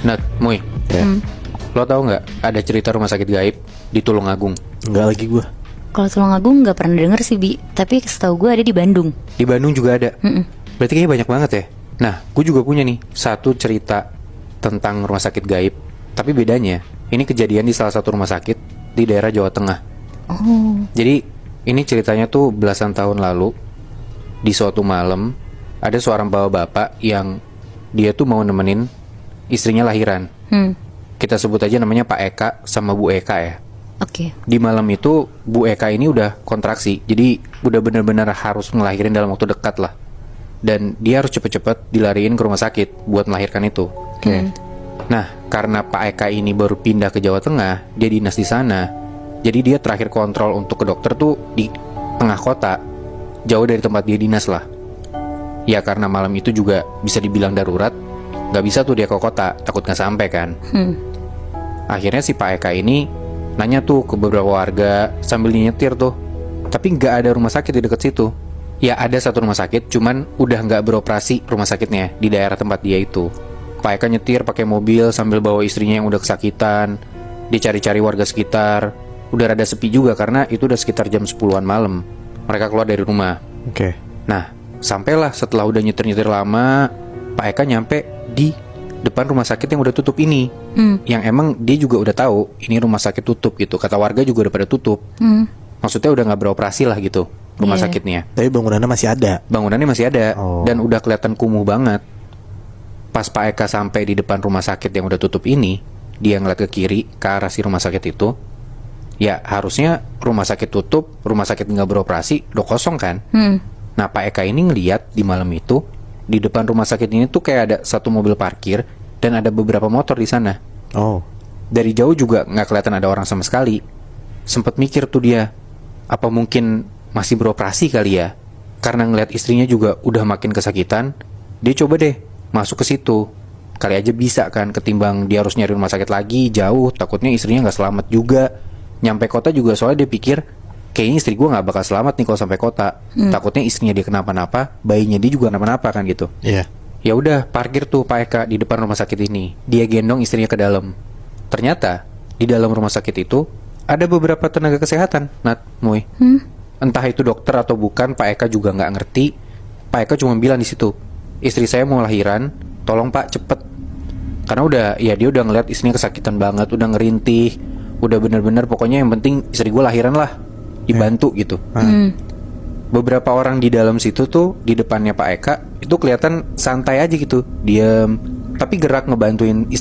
Nat, Muy, Ya. lo tau nggak ada cerita rumah sakit gaib di Tulungagung? Enggak lagi gue. Kalau Tulungagung nggak pernah denger sih, Bi. Tapi setahu gue ada di Bandung. Di Bandung juga ada. Berarti kayaknya banyak banget ya. Nah, gue juga punya nih satu cerita tentang rumah sakit gaib. Tapi bedanya, ini kejadian di salah satu rumah sakit di daerah Jawa Tengah. Oh. Jadi, ini ceritanya tuh belasan tahun lalu. Di suatu malam, ada seorang bapak-bapak yang dia tuh mau nemenin istrinya lahiran. Kita sebut aja namanya Pak Eka sama Bu Eka ya. Oke. Di malam itu Bu Eka ini udah kontraksi, jadi udah benar-benar harus ngelahirin dalam waktu dekat lah. Dan dia harus cepet-cepet dilariin ke rumah sakit buat melahirkan itu. Oke. Nah, karena Pak Eka ini baru pindah ke Jawa Tengah, dia dinas di sana. Jadi dia terakhir kontrol untuk ke dokter tuh di tengah kota, jauh dari tempat dia dinas lah. Ya karena malam itu juga bisa dibilang darurat, nggak bisa tuh dia ke kota, takut nggak sampai kan. Akhirnya si Pak Eka ini nanya tuh ke beberapa warga sambil nyetir tuh. Tapi nggak ada rumah sakit di dekat situ. Ya ada satu rumah sakit, cuman udah nggak beroperasi rumah sakitnya di daerah tempat dia itu. Pak Eka nyetir pakai mobil sambil bawa istrinya yang udah kesakitan. Dia cari-cari warga sekitar. Udah rada sepi juga karena itu udah sekitar jam 10-an malam. Mereka keluar dari rumah. Oke. Nah, sampailah setelah udah nyetir-nyetir lama, Pak Eka nyampe di depan rumah sakit yang udah tutup ini. Yang emang dia juga udah tahu ini rumah sakit tutup gitu. Kata warga juga udah pada tutup. Maksudnya udah nggak beroperasi lah gitu rumah Iya. sakitnya. Tapi bangunannya masih ada. Bangunannya masih ada Oh. dan udah kelihatan kumuh banget. Pas Pak Eka sampai di depan rumah sakit yang udah tutup ini, dia ngeliat ke kiri ke arah si rumah sakit itu. Ya harusnya rumah sakit tutup, rumah sakit nggak beroperasi, udah kosong kan. Nah Pak Eka ini ngeliat di malam itu di depan rumah sakit ini tuh kayak ada satu mobil parkir dan ada beberapa motor di sana. Oh. Dari jauh juga nggak kelihatan ada orang sama sekali. Sempet mikir tuh dia, apa mungkin masih beroperasi kali ya? Karena ngeliat istrinya juga udah makin kesakitan, dia coba deh masuk ke situ. Kali aja bisa kan, ketimbang dia harus nyari rumah sakit lagi jauh, takutnya istrinya nggak selamat juga. Nyampe kota juga soalnya dia pikir kayaknya istri gue nggak bakal selamat nih kalau sampai kota. Takutnya istrinya dia kenapa-napa, bayinya dia juga kenapa-napa kan gitu. Iya. Ya udah, parkir tuh Pak Eka di depan rumah sakit ini. Dia gendong istrinya ke dalam. Ternyata di dalam rumah sakit itu ada beberapa tenaga kesehatan, Nat, Muy. Entah itu dokter atau bukan, Pak Eka juga nggak ngerti. Pak Eka cuma bilang di situ, istri saya mau lahiran, tolong Pak cepet. Karena udah, ya dia udah ngeliat istrinya kesakitan banget, udah ngerintih, udah bener-bener pokoknya yang penting istri gue lahiran lah, dibantu gitu. Beberapa orang di dalam situ tuh di depannya Pak Eka itu kelihatan santai aja gitu, diem, tapi gerak ngebantuin istri.